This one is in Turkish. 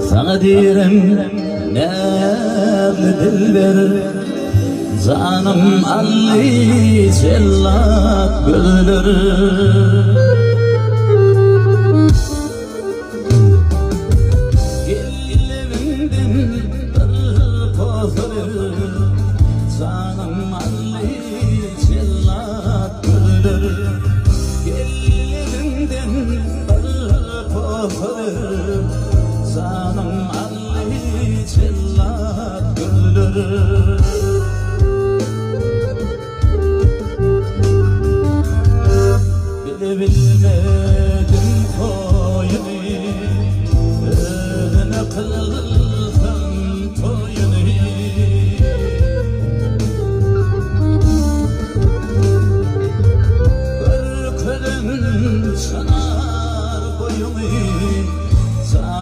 Sana diyelim nerede dilber, canım alli cellat gülür. Gelivinden bir pozulur, canım alli cellat gülür. Gelivinden bir pozulur, canım alli cellat gülür. Bile bilme